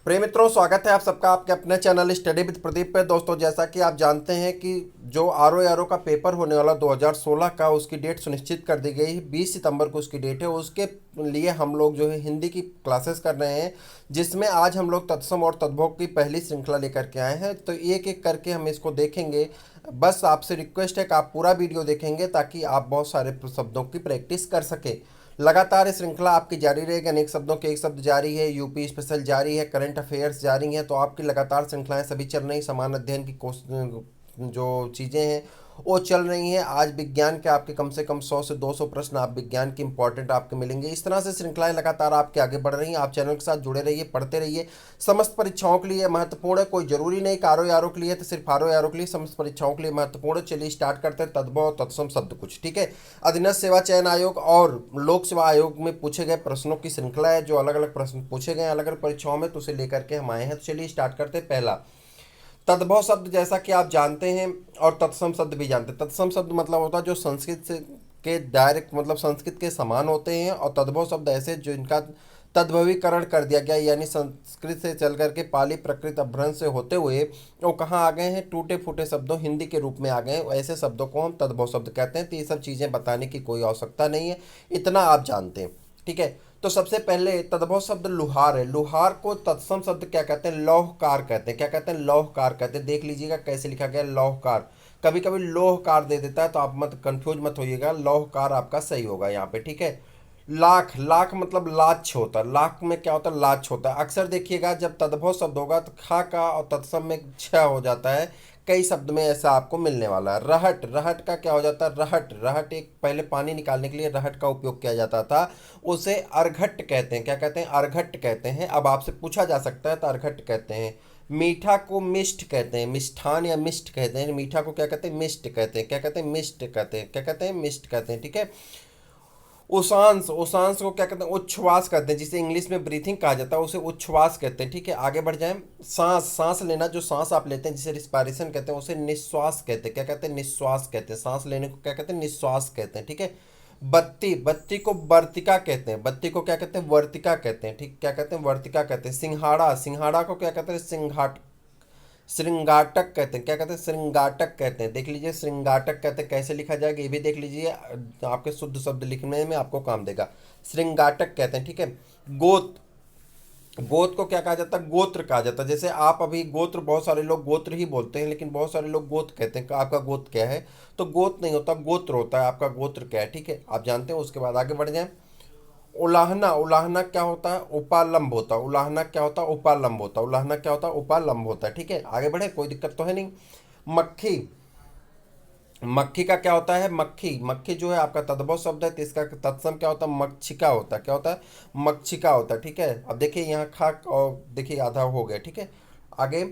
प्रिय मित्रों, स्वागत है आप सबका आपके अपने चैनल स्टडी विद प्रदीप पे। दोस्तों, जैसा कि आप जानते हैं कि जो आर ओ का पेपर होने वाला 2016 का, उसकी डेट सुनिश्चित कर दी गई है। 20 सितंबर को उसकी डेट है। उसके लिए हम लोग जो है हिंदी की क्लासेस कर रहे हैं, जिसमें आज हम लोग तत्सम और तद्भव की पहली श्रृंखला लेकर के आए हैं। तो एक एक करके हम इसको देखेंगे। बस आपसे रिक्वेस्ट है कि आप पूरा वीडियो देखेंगे ताकि आप बहुत सारे शब्दों की प्रैक्टिस कर सके। लगातार ये श्रृंखला आपकी जारी रहेगी। अनेक शब्दों के एक शब्द जारी है, यूपी स्पेशल जारी है, करंट अफेयर्स जारी हैं। तो आपकी लगातार श्रृंखलाएं सभी चल रही। समान अध्ययन की जो चीज़ें हैं वो चल रही हैं। आज विज्ञान के आपके कम से कम 100 से 200 प्रश्न आप विज्ञान के इंपॉर्टेंट आपके मिलेंगे। इस तरह से श्रृंखलाएं लगातार आपके आगे बढ़ रही हैं। आप चैनल के साथ जुड़े रहिए, पढ़ते रहिए। समस्त परीक्षाओं के लिए महत्वपूर्ण है। कोई जरूरी नहीं कि आर ओ के लिए, तो सिर्फ आर ओ के लिए, समस्त परीक्षाओं के लिए महत्वपूर्ण है। चलिए स्टार्ट करते हैं। तद्भव और तत्सम शब्द कुछ, ठीक है। अधीनस्थ सेवा चयन आयोग और लोक सेवा आयोग में पूछे गए प्रश्नों की श्रृंखला है, जो अलग अलग प्रश्न पूछे गए अलग अलग परीक्षाओं में, तो उसे लेकर के हम आए हैं। तो चलिए स्टार्ट करते हैं। पहला, तद्भव शब्द जैसा कि आप जानते हैं और तत्सम शब्द भी जानते हैं। तत्सम शब्द मतलब होता है जो संस्कृत से के डायरेक्ट मतलब संस्कृत के समान होते हैं, और तद्भव शब्द ऐसे जो इनका तद्भवीकरण कर दिया गया, यानी संस्कृत से चल करके पाली प्रकृत अपभ्रंश से होते हुए वो कहाँ आ गए हैं, टूटे फूटे शब्दों हिंदी के रूप में आ गए हैं। ऐसे शब्दों को हम तद्भव शब्द कहते हैं। तो ये सब चीज़ें बताने की कोई आवश्यकता नहीं है, इतना आप जानते हैं, ठीक है। तो सबसे पहले तद्भव शब्द लुहार है। लुहार को तत्सम शब्द क्या कहते हैं, लौहकार कहते हैं। क्या कहते हैं, लौहकार कहते हैं। देख लीजिएगा कैसे लिखा गया, लौहकार। कभी कभी लोहकार दे देता है, तो आप मत कंफ्यूज मत होइएगा, लौहकार आपका सही होगा यहाँ पे, ठीक है। लाख, लाख मतलब लाच होता है। लाख में क्या होता है, लाच होता है। अक्सर देखिएगा जब तद्भव शब्द होगा तो खा का और तत्सम में छ हो जाता है। कई शब्द में ऐसा आपको मिलने वाला है। रहट, रहट का क्या हो जाता है, रहट। रहट एक पहले पानी निकालने के लिए रहट का उपयोग किया जाता था। उसे अर्घट कहते हैं। क्या कहते हैं, अर्घट कहते हैं। अब आपसे पूछा जा सकता है तो अर्घट कहते हैं। मीठा को मिष्ट कहते हैं। मिष्ठान या मिष्ट कहते हैं। मीठा को क्या कहते हैं, मिष्ट कहते हैं। क्या कहते हैं, मिष्ट कहते हैं। क्या कहते हैं, मिष्ट कहते हैं, ठीक है। उशांश, उशांश को क्या कहते हैं, उच्छ्वास कहते हैं। जिसे इंग्लिश में ब्रीथिंग कहा जाता है, उसे उच्छ्वास कहते हैं, ठीक है। आगे बढ़ जाएं। सांस, सांस लेना, जो सांस आप लेते हैं जिसे रिस्पायरेशन कहते हैं, उसे निश्वास कहते हैं। क्या कहते हैं, निश्वास कहते हैं। सांस लेने को क्या कहते हैं, निश्वास कहते हैं, ठीक है। बत्ती, बत्ती को वर्तिका कहते हैं। बत्ती को क्या कहते हैं, वर्तिका कहते हैं, ठीक। क्या कहते हैं, वर्तिका कहते हैं। सिंघाड़ा, सिंघाड़ा को क्या कहते हैं, सिंघाट श्रृंगाटक कहते हैं। क्या कहते हैं, श्रृंगाटक कहते हैं। देख लीजिए, श्रृंगाटक कहते हैं कैसे लिखा जाएगा, ये भी देख लीजिए। आपके शुद्ध शब्द लिखने में आपको काम देगा। श्रृंगाटक कहते हैं, ठीक है। गोत, गोत को क्या कहा जाता है, गोत्र कहा जाता है। जैसे आप अभी गोत्र, बहुत सारे लोग गोत्र ही बोलते हैं, लेकिन बहुत सारे लोग गोत कहते हैं। आपका गोत क्या है, तो गोत नहीं होता, गोत्र होता है। आपका गोत्र क्या है, ठीक है, आप जानते हैं। उसके बाद आगे बढ़ जाएं। उलाहना, उलाहना क्या होता है, उपालंब होता है। उलाहना क्या होता है, उपालंब होता है। उलाहना क्या होता है, उपालंब होता है, ठीक है। आगे बढ़े, कोई दिक्कत तो है नहीं। मक्खी, मक्खी का क्या होता है, मक्खी, मक्खी जो है आपका तद्भव शब्द है, तो इसका तत्सम क्या होता है, मक्षिका होता है। क्या होता है, मक्षिका होता है, ठीक है। अब देखिए यहाँ खा और देखिए आधा हो गया, ठीक है। आगे,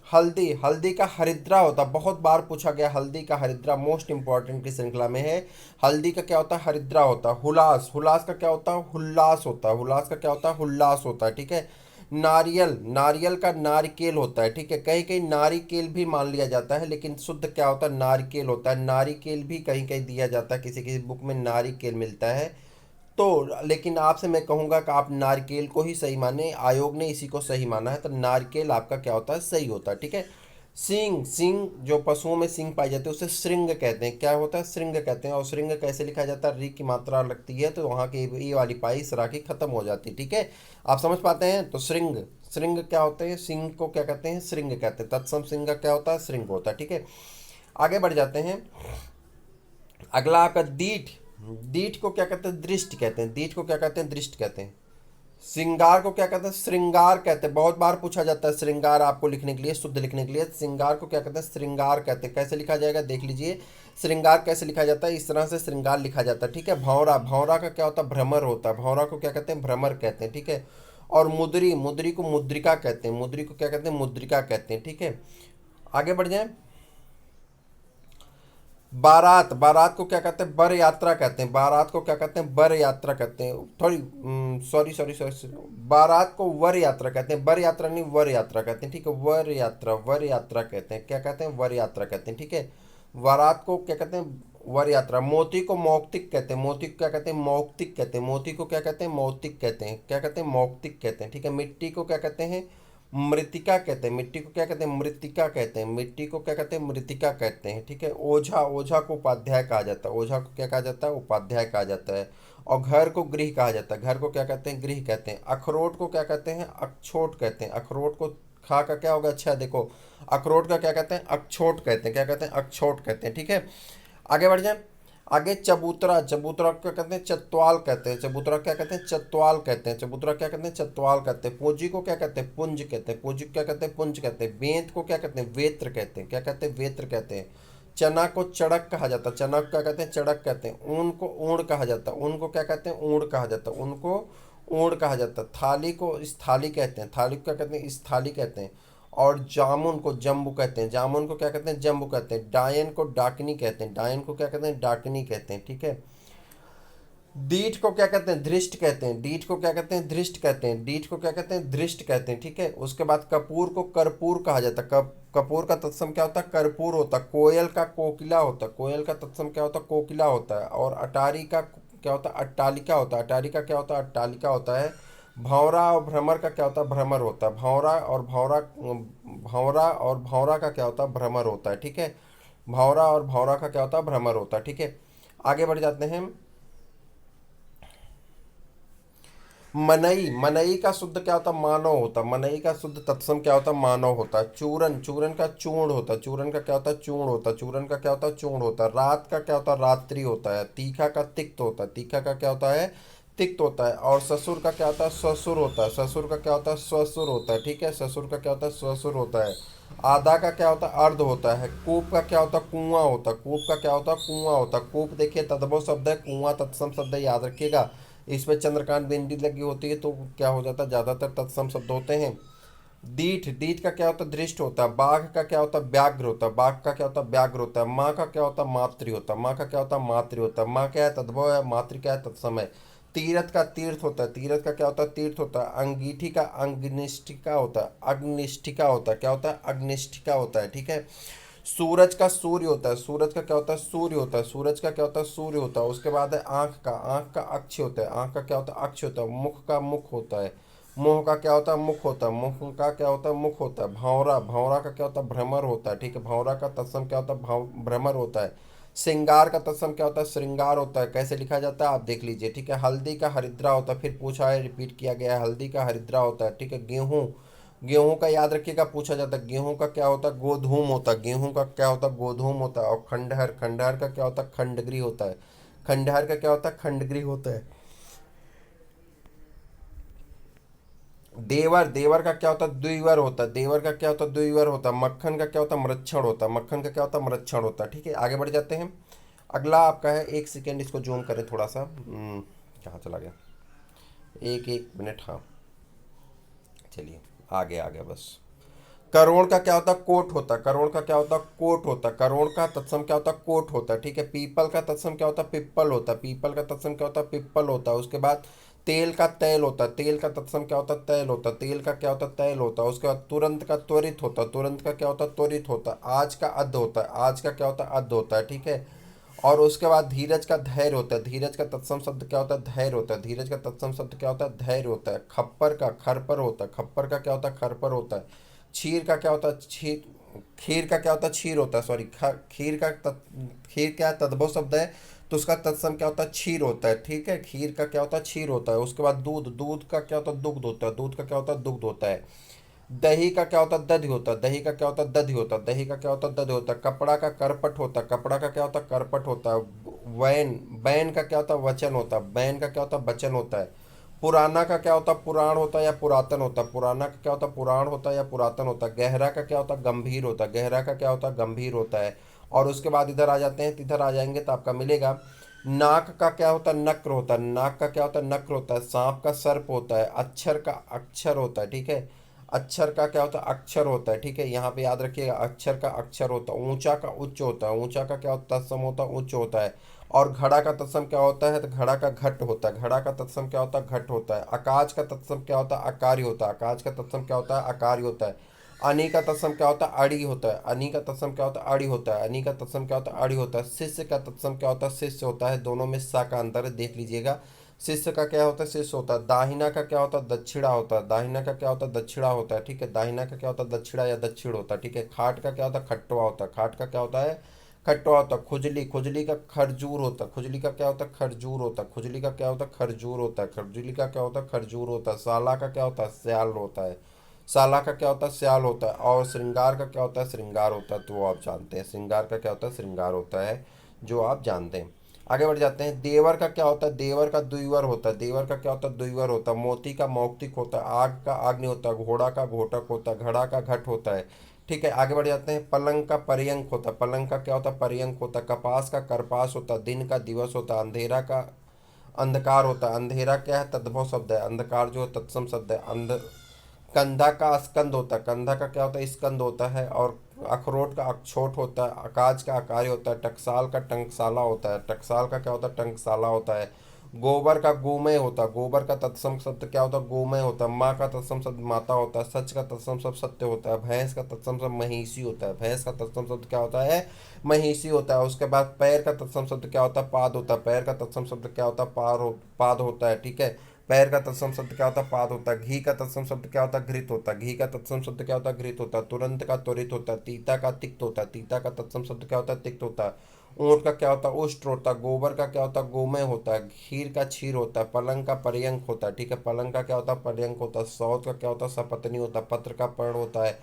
हल्दी, हल्दी का हरिद्रा होता है। बहुत बार पूछा गया हल्दी का हरिद्रा, मोस्ट इंपॉर्टेंट की श्रृंखला में है। हल्दी का क्या होता है, हरिद्रा होता है। हुलास, हुलास का क्या होता है, हुल्लास होता है। हुलास का क्या होता है, हुल्लास होता है, ठीक है। नारियल, नारियल का नारिकेल होता है, ठीक है। कहीं कहीं नारिकेल भी मान लिया जाता है, लेकिन शुद्ध क्या होता है, नारिकेल होता है। नारिकेल भी कहीं कहीं दिया जाता है, किसी किसी बुक में नारिकेल मिलता है। तो लेकिन आपसे मैं कहूँगा कि आप नारिकेल को ही सही माने, आयोग ने इसी को सही माना है, तो नारिकेल आपका क्या होता है, सही होता है, ठीक है। सींग, सींग जो पशुओं में सींग पाई जाती है उसे श्रृंग कहते हैं। क्या होता है, श्रृंग कहते हैं। और श्रृंग कैसे लिखा जाता है, री की मात्रा लगती है तो वहाँ की ये वाली पाई सरा की खत्म हो जाती है, ठीक है। आप समझ पाते हैं। तो श्रृंग, श्रृंग क्या होते हैं, सिंह को क्या कहते हैं, श्रृंग कहते हैं। तत्सम सिंह का क्या होता है, श्रृंग होता है, ठीक है। आगे बढ़ जाते हैं। अगला आपका दीठ, दीठ को क्या कहते हैं, दृष्टि कहते हैं। दीठ को क्या कहते हैं, दृष्टि कहते हैं। श्रृंगार को क्या कहते हैं, श्रृंगार कहते हैं। बहुत बार पूछा जाता है श्रृंगार आपको लिखने के लिए, शुद्ध लिखने के लिए। श्रृंगार को क्या कहते हैं, श्रृंगार कहते हैं। कैसे लिखा जाएगा, देख लीजिए। श्रृंगार कैसे लिखा जाता है, इस तरह से श्रृंगार लिखा जाता है, ठीक है। भौरा, भौरा का क्या होता है, भ्रमर होता है। भौरा को क्या कहते हैं, भ्रमर कहते हैं, ठीक है। और मुद्री, मुद्री को मुद्रिका कहते हैं। मुद्री को क्या कहते हैं, मुद्रिका कहते हैं, ठीक है। आगे बढ़ जाए। बारात, बारात को क्या कहते हैं, बर यात्रा कहते हैं। बारात को क्या कहते हैं, बर यात्रा कहते हैं। थोड़ी सॉरी सॉरी सॉरी, बारात को वर यात्रा कहते हैं। बर यात्रा नहीं, वर यात्रा कहते हैं, ठीक है। वर यात्रा, वर यात्रा कहते हैं। क्या कहते हैं, वर यात्रा कहते हैं, ठीक है। बारात को क्या कहते हैं, वर यात्रा। मोती को मौक्तिक कहते हैं। मोती को क्या कहते हैं, मौक्तिक कहते हैं। मोती को क्या कहते हैं, मौक्तिक कहते हैं। क्या कहते हैं, मौक्तिक कहते हैं, ठीक है। मिट्टी को क्या कहते हैं, मृतिका कहते हैं, मिट्टी को क्या कहते हैं, मृतिका कहते हैं, मिट्टी को क्या कहते हैं, मृतिका कहते हैं, ठीक है। ओझा, ओझा को उपाध्याय कहा जाता है, ओझा को क्या कहा जाता है, उपाध्याय कहा जाता है। और घर को गृह कहा जाता है, घर को क्या कहते हैं, गृह कहते हैं। अखरोट को क्या कहते हैं, अक्षोट कहते हैं, अखरोट को खा का क्या होगा, अच्छा देखो, अखरोट का क्या कहते हैं, अक्षोट कहते हैं, क्या कहते हैं, अक्षोट कहते हैं, ठीक है। आगे बढ़ जाए। आगे चबूतरा, चबूतरा को क्या कहते हैं, चतवाल कहते हैं, चबूतरा क्या कहते हैं, चतवाल कहते हैं, चबूतरा क्या कहते हैं, चतवाल कहते हैं। पूंजी को क्या कहते हैं, पुंज कहते हैं, पूंजी को क्या कहते हैं, पुंज कहते हैं। बेंत को क्या कहते हैं, वेत्र कहते हैं, क्या कहते हैं, वेत्र कहते हैं। चना को चड़क कहा जाता है, चना को क्या कहते हैं, चड़क कहते हैं। ऊन को ऊण कहा जाता है, ऊन को क्या कहते हैं, ऊण कहा जाता है, ऊन को ऊण कहा जाता है। थाली को स्थाली कहते हैं, थाली को क्या कहते हैं, स्थाली कहते हैं। और जामुन को जम्बू कहते हैं, जामुन को क्या कहते हैं, जम्बू कहते हैं। डायन को डाकनी कहते हैं, डायन को क्या कहते हैं, डाकनी कहते हैं, ठीक है। डीठ को क्या कहते हैं, धृष्ट कहते हैं, डीठ को क्या कहते हैं, धृष्ट कहते हैं, डीठ को क्या कहते हैं, धृष्ट कहते हैं, ठीक है। उसके बाद कपूर को कर्पूर कहा जाता है, कपूर का तत्सम क्या होता है, कर्पूर होता है। कोयल का कोकिला होता है, कोयल का तत्सम क्या होता है, कोकिला होता है। और अटारी का क्या होता है, अट्टालिका होता है, अटारी का क्या होता है, अट्टालिका होता है। भौरा और भ्रमर का क्या होता है, भ्रमर होता है। भौरा का क्या होता है, भ्रमर होता है, ठीक है। भौरा और भौरा का क्या होता है, भ्रमर होता है, ठीक है। आगे बढ़ जाते हैं। मनई, मनई का शुद्ध क्या होता है, मानव होता है, मनई का शुद्ध तत्सम क्या होता है, मानव होता है। चूरन, चूरन का चूर्ण होता है, चूरन का क्या होता है, चूर्ण होता है, चूरन का क्या होता है, चूर्ण होता है। रात का क्या होता है, रात्रि होता है। तीखा का तिक्त होता है, तीखा का क्या होता है, तिक्त होता है। और ससुर का क्या होता है, ससुर होता है, ससुर का क्या होता है, स्वसुर होता है, ठीक है। ससुर का क्या होता है, स्वसुर होता है। आधा का क्या होता है, अर्ध होता है। कूप का क्या होता है, कुआं होता है, कूप का क्या होता है, कुआं होता है। कूप देखिए तद्भव शब्द है, कुआं तत्सम शब्द है, याद रखिएगा। इसमें चंद्रकांत बिंदी लगी होती है तो क्या हो जाता है, ज़्यादातर तत्सम शब्द होते हैं। डीठ, डीठ का क्या होता है, दृष्ट होता है। बाघ का क्या होता है, व्याघ्र होता है, बाघ का क्या होता है, व्याघ्र होता है। माँ का क्या होता है, मातृ होता है, माँ का क्या होता है, मातृ होता है। माँ क्या है, तद्भव है, मातृ क्या है, तत्सम है। तीरथ का तीर्थ होता है, तीरथ का क्या होता है, तीर्थ होता है। अंगीठी का अग्निष्ठिका होता है, अग्निष्ठिका होता है, क्या होता है, अग्निष्ठिका होता है, ठीक है। सूरज का सूर्य होता है, सूरज का क्या होता है, सूर्य होता है, सूरज का क्या होता है, सूर्य होता है। उसके बाद है आँख का, आँख का अक्ष होता है, आँख का क्या होता है, अक्ष होता है। मुख का मुख होता है, मुंह का क्या होता है, मुख होता है, मुख का क्या होता है, मुख होता है। भौरा, भौरा का क्या होता है, भ्रमर होता है, ठीक है। भौरा का तत्सम क्या होता है, भ्रमर होता है। श्रृंगार का तत्सम क्या होता है, श्रृंगार होता है। कैसे लिखा जाता है आप देख लीजिए, ठीक है। हल्दी का हरिद्रा होता है, फिर पूछा है, रिपीट किया गया है, हल्दी का हरिद्रा होता है, ठीक है। गेहूँ, गेहूं का याद रखिएगा, पूछा जाता है। गेहूं का क्या होता है, गोधूम होता है, गेहूं का क्या होता है, गोधूम होता है। और खंडहर, खंडहर का क्या होता है, खंडगृह होता है, खंडहर का क्या होता है, खंडगृह होता है। देवर, देवर का क्या होता है, द्विवर होता है, देवर का क्या होता है, द्विवर होता है। मक्खन का क्या होता है, मृक्षण होता है, मक्खन का क्या होता है, मृक्षण होता है, ठीक है। आगे बढ़ जाते हैं। अगला आपका है, एक सेकेंड इसको जूम करें थोड़ा सा, कहाँ चला गया, एक एक मिनट, हाँ चलिए आगे आ गया बस। करोड़ का क्या होता है, कोट होता है, करोड़ का क्या होता है, कोट होता है। करोड़ का तत्सम क्या होता है, कोट होता है, ठीक है। पीपल का तत्सम क्या होता है, पिप्पल होता है, पीपल का तत्सम क्या होता है, पिप्पल होता है। उसके बाद तेल का तेल होता है, तेल का तत्सम क्या होता है, तेल होता है, तेल का क्या होता है, तेल होता है। उसके बाद तुरंत का त्वरित होता है, तुरंत का क्या होता है, त्वरित होता है। आज का अध होता है, आज का क्या होता है, अध होता है, ठीक है। और उसके बाद धीरज का धैर्य होता है, धीरज का तत्सम शब्द क्या होता है, धैर्य होता है, धीरज का तत्सम शब्द क्या होता है, धैर्य होता है। खप्पर का खरपर होता है, खप्पर का क्या होता है, खरपर होता है। क्षीर का क्या होता है, क्षीर, खीर का क्या होता है, क्षीर होता है, सॉरी, खीर का खीर क्या है, तद्भव शब्द है, तो उसका तत्सम क्या होता है, क्षीर होता है, ठीक है। खीर का क्या होता है, क्षीर होता है। उसके बाद दूध, दूध का क्या होता है, दुग्ध होता है, दूध का क्या होता है, दुग्ध होता है। दही का क्या होता है, दधि होता है, दही का क्या होता है, दधि होता है, दही का क्या होता है, दधि होता है। कपड़ा का करपट होता है, कपड़ा का क्या होता है, करपट होता है। वैन, बैन का क्या होता है, वचन होता है, बैन का क्या होता है, वचन होता है। पुराना का क्या होता है, पुराण होता है या पुरातन होता है, पुराना का क्या होता है, पुराण होता है या पुरातन होता है। गहरा का क्या होता है, गंभीर होता है, गहरा का क्या होता है, गंभीर होता है। और उसके बाद इधर आ जाते हैं, इधर आ जाएंगे तो आपका मिलेगा। नाक का क्या होता है, नक्र होता है, नाक का क्या होता है, नक्र होता है। सांप का सर्प होता है। अक्षर का अक्षर होता है, ठीक है। अक्षर का क्या होता है, अक्षर होता है, ठीक है। यहाँ पे याद रखिएगा, अक्षर का अक्षर होता है। ऊंचा का उच्च होता है, ऊंचा का क्या होता है, तत्सम होता है, उच्च होता है। और घड़ा का तत्सम क्या होता है, तो घड़ा का घट होता है, घड़ा का तत्सम क्या होता है, घट होता है। आकाश का तत्सम क्या होता है, आकारी होता है, आकाश का तत्सम क्या होता है, आकारी होता है। अनी का तत्सम क्या होता है, अड़ी होता है, अनी का तत्सम क्या होता है, अड़ी होता है, अनी का तत्सम क्या होता है, अड़ी होता है। शिष्य का तत्सम क्या होता है, शिष्य होता है। दोनों में सा का अंतर है, देख लीजिएगा। शिष्य का क्या होता है? शिष्य होता है। दाहिना का क्या होता है? दक्षिणा होता है। दाहिना का क्या होता है? दक्षिणा होता है, ठीक है। दाहिना का क्या होता है? दक्षिणा या दक्षिण होता है, ठीक है। खाट का क्या होता है? खट्टवा होता है। खाट का क्या होता है? खट्टवा होता है। खुजली, खुजली का खरजूर होता है। खुजली का क्या होता है? खरजूर होता है। खुजली का क्या होता है? खरजूर होता है। खुजली का क्या होता है? खरजूर होता है। साला का क्या होता है? स्याल होता है। साला का क्या होता है? स्याल होता है। और श्रृंगार का क्या होता है? श्रृंगार होता है, तो वो आप जानते हैं। श्रृंगार का क्या होता है? श्रृंगार होता है, जो आप जानते हैं। आगे बढ़ जाते हैं। देवर का क्या होता है? देवर का द्विवर होता है। देवर का क्या होता है? द्विवर होता है। मोती का मौक्तिक होता है। आग का आग्नि होता है। घोड़ा का घोटक होता है। घड़ा का घट होता है, ठीक है। आगे बढ़ जाते हैं। पलंग का पर्यंक होता है। पलंग का क्या होता है? पर्यंक होता है। कपास का करपास होता है। दिन का दिवस होता है। अंधेरा का अंधकार होता है। अंधेरा क्या है? तद्भव शब्द है। अंधकार जो है तत्सम शब्द है। कंधा का स्कंद होता है। कंधा का क्या होता है? स्कंद होता है। और अखरोट का अक्षोट होता है। अकाज का अकार्य होता है। टकसाल का टंकसाला होता है। टकसाल का क्या होता है? टंकसाला होता है। गोबर का गोमय होता है। गोबर का तत्सम शब्द क्या होता है? गोमय होता है। माँ का तत्सम शब्द माता होता है। सच का तत्सम शब्द सत्य होता है। भैंस का तत्सम शब्द महिषी होता है। भैंस का तत्सम शब्द क्या होता है? महिषी होता है। उसके बाद पैर का तत्सम शब्द क्या होता है? पाद होता है। पैर का तत्सम शब्द क्या होता है? पाद होता है, ठीक है। पैर का तत्सम शब्द क्या होता है? पाद होता है। घी का तत्सम शब्द क्या होता है? घृत होता है। घी का तत्सम शब्द क्या होता है? घृत होता है। तुरंत का त्वरित होता है। तीता का तिक्त होता है। तीता का तत्सम शब्द क्या होता है? तिक्त होता है। ऊंट का क्या होता है? उष्ट्र होता है। गोबर का क्या होता है? गोमय होता है। खीर का क्षीर होता है। पलंग का पर्यंक होता है, ठीक है। पलंग का क्या होता है? पर्यंक होता है। सौत का क्या होता है? सपत्नी होता है। पत्र का पर्ण होता है।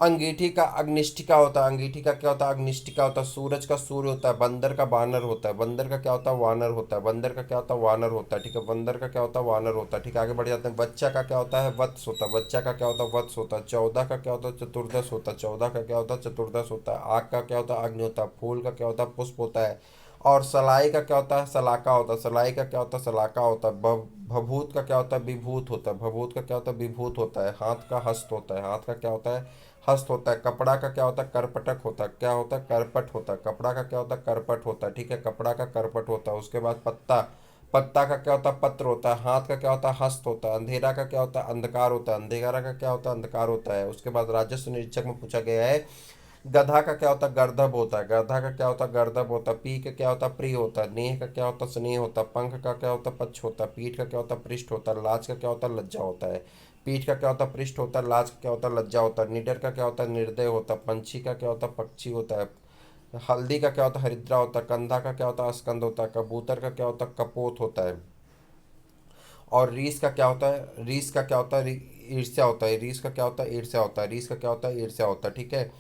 अंगीठी का अग्निष्ठिका होता है। अंगीठी का क्या होता है? अग्निष्ठिका होता है। सूरज का सूर्य होता है। बंदर का बानर होता है। बंदर का क्या होता है? वानर होता है। बंदर का क्या होता है? वानर होता है, ठीक है। बंदर का क्या होता है? वानर होता है, ठीक है। आगे बढ़ जाते हैं। बच्चा का क्या होता है? वत्स होता है। बच्चा का क्या होता है? वत्स होता है। 14 का क्या होता है? चतुर्दश होता है। 14 का क्या होता है? चतुर्दश होता है। आग का क्या होता है? अग्नि होता है। फूल का क्या होता है? पुष्प होता है। और सलाई का क्या होता है? सलाका होता है। सलाई का क्या होता है? सलाका होता है। भभूत का क्या होता है? विभूत होता है। भभूत का क्या होता है? विभूत होता है। हाथ का हस्त होता है। हाथ का क्या होता है? हस्त होता है। कपड़ा का क्या होता है? करपटक होता है। क्या होता है? करपट होता है। कपड़ा का क्या होता है? करपट होता है, ठीक है। कपड़ा का करपट होता है। उसके बाद पत्ता, पत्ता का क्या होता है? पत्र होता है। हाथ का क्या होता है? हस्त होता है। अंधेरा का क्या होता है? अंधकार होता है। अंधेरा का क्या होता है? अंधकार होता है। उसके बाद राजस्व निरीक्षक में पूछा गया है। गधा का क्या होता है? गर्दभ होता है। गधा का क्या होता है? गर्दभ होता है। पी का क्या होता है? प्रिय होता है। नेह का क्या होता है? स्नेह होता है। पंख का क्या होता है? पक्ष होता है। पीठ का क्या होता है? पृष्ठ होता है। लाज का क्या होता है? लज्जा होता है। पीठ का क्या होता है? पृष्ठ होता है। लाज का क्या होता है? लज्जा होता है। निडर का क्या होता है? निर्दय होता है। पंछी का क्या होता है? पक्षी होता है। हल्दी का क्या होता है? हरिद्रा होता है। कंधा का क्या होता है? स्कंद होता है। कबूतर का क्या होता है? कपोत होता है। और रीस का क्या होता है? रीस का क्या होता है? ईर्ष्या होता है। रीस का क्या होता है? ईर्ष्या होता है। रीस का क्या होता है? ईर्ष्या होता है, ठीक है।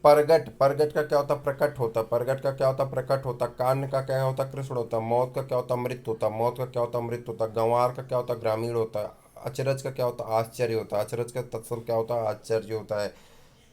परगट, परगट का क्या होता है? प्रकट होता है। परगट का क्या होता है? प्रकट होता है। कान्य का क्या होता है? कृष्ण होता है। मौत का क्या होता है? मृत होता है। मौत का क्या होता है? मृत होता है। गंवार का क्या होता है? ग्रामीण होता है। अचरज का क्या होता है? आश्चर्य होता है। अचरज का तत्सम क्या होता है? आश्चर्य होता है।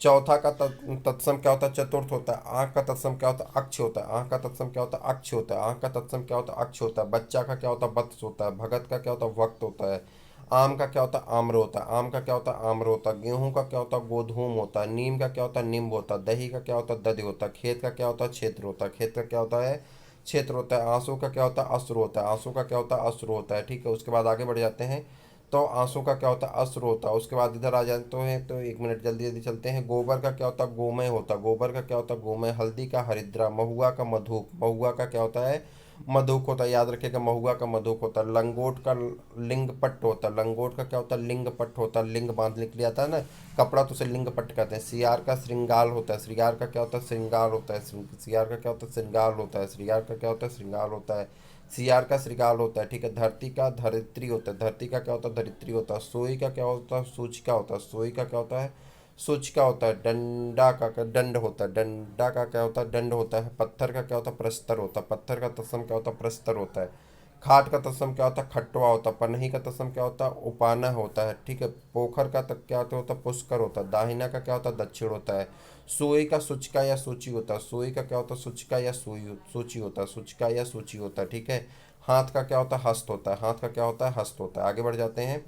चौथा का तत्सम क्या होता है? चतुर्थ होता है। आँख का तत्सम क्या होता है? अक्ष होता है। आँख का तत्सम क्या होता है? अक्ष होता है। आँख का तत्सम क्या होता है? अक्ष होता है। बच्चा का क्या होता है? वत्स होता है। भगत का क्या होता है? वक्त होता है। आम का क्या होता है? आम्र होता है। आम का क्या होता है? आम्र होता है। गेहूं का क्या होता है? गोधूम होता है। नीम का क्या होता है? नींब होता है। दही का क्या होता है? दधि होता है। खेत का क्या होता है? क्षेत्र होता है। खेत का क्या होता है? क्षेत्र होता है। आंसू का क्या होता है? अश्रु होता है। आंसू का क्या होता है? अश्रु होता है, ठीक है। उसके बाद आगे बढ़ जाते हैं। तो आंसू का क्या होता है? अश्रु होता है। उसके बाद इधर आ जाते हैं, तो एक मिनट जल्दी जल्दी चलते हैं। गोबर का क्या होता है? गोमय होता है। गोबर का क्या होता है? गोमय। हल्दी का हरिद्रा। महुआ का मधुक। महुआ का क्या होता है? मधुक होता है, याद रखिएगा। महुआ का मधुक होता है। लंगोट का लिंग पट्ट होता है। लंगोट का क्या होता है? लिंग पट्ट होता है। लिंग बांधने के लिए आता है ना कपड़ा, तो उसे लिंग पट्ट कहते हैं। सियार का श्रृंगार होता है। श्रृंगार का क्या होता है? श्रृंगार होता है। सियार का क्या होता है? श्रृंगार होता है। श्रृंगार का क्या होता है? श्रृंगार होता है। सियार का श्रृंगार होता है, ठीक है। धरती का धरित्री होता है। धरती का क्या होता है? धरित्री होता है। सोई का क्या होता है? सूचिका होता है। सोई का क्या होता है? सूचिका होता है। डंडा का क्या? दंड होता है। डंडा का क्या होता है? दंड होता है। पत्थर का क्या होता है? प्रस्तर होता है। पत्थर का तत्सम क्या होता है? प्रस्तर होता है। खाट का तत्सम क्या होता है? खटवा होता है। पनही का तत्सम क्या होता है? उपाना होता है, ठीक है। पोखर का तक क्या होता है? पुष्कर होता है। दाहिना का क्या होता है? दक्षिण होता है। सुई का सूचिका या सूची होता है। सुई का क्या होता है? सूचिका या सूची होता है। सूचिका या सूची होता है, ठीक है। हाथ का क्या होता है? हस्त होता है। हाथ का क्या होता है? हस्त होता है। आगे बढ़ जाते हैं।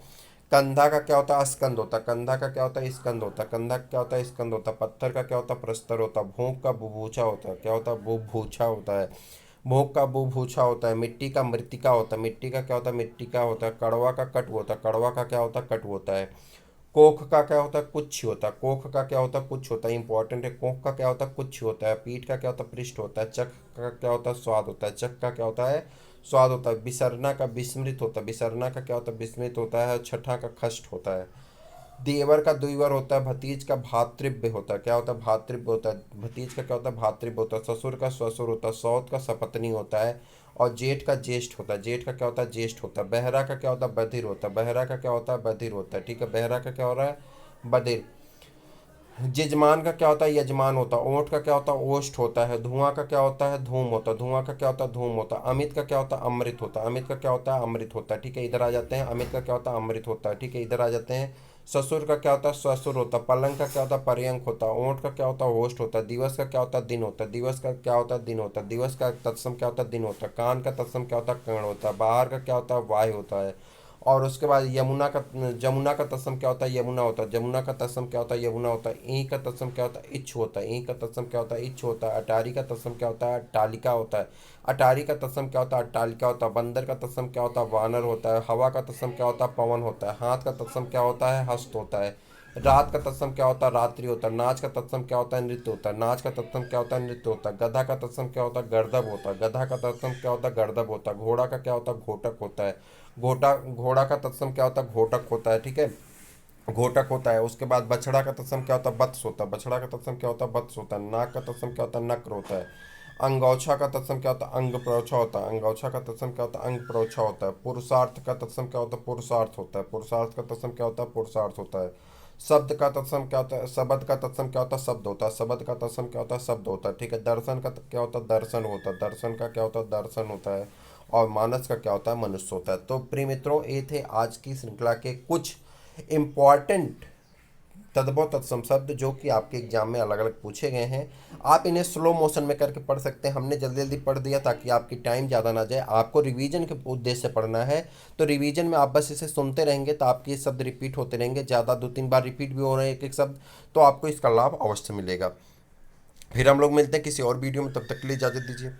कंधा का क्या होता है? स्कंद होता है। कंधा का क्या होता है? स्कंद होता है। कंधा का क्या होता है? स्कंद होता है। पत्थर का क्या होता है? प्रस्तर होता है। भोंक का बुभूछा होता है। क्या होता है? बुभूछा होता है। भोंक का बुभूछा होता है। मिट्टी का मृतिका होता है। मिट्टी का क्या होता है? मिट्टिका होता है। कड़वा का कटु होता है। कड़वा का क्या होता है? कटु होता है। कोख का क्या होता है? कुछ होता है। कोख का क्या होता है? कुछ होता है। इंपॉर्टेंट है। कोख का क्या होता है? कुछ होता है। पीठ का क्या होता है? पृष्ठ होता है। चक का क्या होता है? स्वाद होता है। चक का क्या होता है? स्वाद होता है। बिसरना का विस्मृत होता है, बिसरना का क्या होता है, विस्मृत होता है। छठा का खष्ट होता है। देवर का द्विवर होता है। भतीज का भातृव्य होता है, क्या होता है, भातृव्य होता है। भतीज का क्या होता है, भातृव्य होता है। ससुर का ससुर होता है। सौत का सपत्नी होता है। और जेठ का ज्येष्ठ होता है, जेठ का क्या होता है, ज्येष्ठ होता है। बहरा का क्या होता है, बधिर होता है। बहरा का क्या होता है, बधिर होता है। ठीक है, बहरा का क्या हो रहा है, बधिर। यजमान का क्या होता है, यजमान होता है। ओंठ का क्या होता है, ओष्ठ होता है। धुआं का क्या होता है, धूम होता है। धुआं का क्या होता है, धूम होता है। अमित का क्या होता है, अमृत होता है। अमित का क्या होता है, अमृत होता है। ठीक है, इधर आ जाते हैं। अमित का क्या होता है, अमृत होता है। ठीक है, इधर आ जाते हैं। ससुर का क्या होता है, ससुर होता है। पलंग का क्या होता है, पर्यंक होता है। ओंठ का क्या होता है, होस्ट होता है। दिवस का क्या होता है, दिन होता है। दिवस का क्या होता है, दिन होता है। दिवस का तत्सम क्या होता है, दिन होता है। कान का तत्सम क्या होता है, कर्ण होता है। बाहर का क्या होता है, वाय होता है। और उसके बाद जमुना का तत्सम क्या होता है, यमुना होता है। जमुना का तत्सम क्या होता है, यमुना होता है। ई का तत्सम क्या होता है, इच्छ होता है। ई का तत्सम क्या होता है, इच्छ होता है। अटारी का तत्सम क्या होता है, अट्टालिका होता है। अटारी का तत्सम क्या होता है, अट्टालिका होता है। बंदर का तत्सम क्या होता है, वानर होता है। हवा का तत्सम क्या होता है, पवन होता है। हाथ का तत्सम क्या होता है, हस्त होता है। रात का तत्सम क्या होता है, रात्रि होता है। नाच का तत्सम क्या होता है, नृत्य होता है। नाच का तत्सम क्या होता है, नृत्य होता है। गधा का तत्सम क्या होता है, गर्दभ होता है। गधा का तत्सम क्या होता है, गर्दभ होता है। घोड़ा का क्या होता है, घोटक होता है। घोड़ा का तत्सम क्या होता है, घोटक होता है। ठीक है, घोटक होता है। उसके बाद बछड़ा का तत्सम क्या होता है, वत्स होता है। बछड़ा का तत्सम क्या होता है, वत्स होता है। नाक का तत्सम क्या होता है, नक्र होता है। अंगौछा का तत्सम क्या होता है, अंग प्रोछा होता है। अंगौछा का तत्सम क्या होता है, अंग प्रोछा होता है। पुरुषार्थ का तत्सम क्या होता है, पुरुषार्थ होता है। पुरुषार्थ का तत्सम क्या होता है, पुरुषार्थ होता है। शब्द का तत्सम क्या होता है, शब्द का तत्सम क्या होता है, शब्द होता है। शब्द का तत्सम क्या होता है, शब्द होता है। ठीक है, दर्शन का क्या होता है, दर्शन होता है। दर्शन का क्या होता है, दर्शन होता है। और मानस का क्या होता है, मनुष्य होता है। तो प्रिय मित्रों, ये थे आज की श्रृंखला के कुछ इम्पॉर्टेंट तद्भव तत्सम शब्द जो कि आपके एग्जाम में अलग अलग पूछे गए हैं। आप इन्हें स्लो मोशन में करके पढ़ सकते हैं। हमने जल्दी जल्दी पढ़ दिया ताकि आपकी टाइम ज़्यादा ना जाए। आपको रिवीजन के उद्देश्य से पढ़ना है, तो रिवीजन में आप बस इसे सुनते रहेंगे तो आपके ये शब्द रिपीट होते रहेंगे। ज़्यादा 2-3 बार रिपीट भी हो रहे हैं एक एक शब्द, तो आपको इसका लाभ अवश्य मिलेगा। फिर हम लोग मिलते हैं किसी और वीडियो में, तब तक के लिए इजाज़त दीजिए।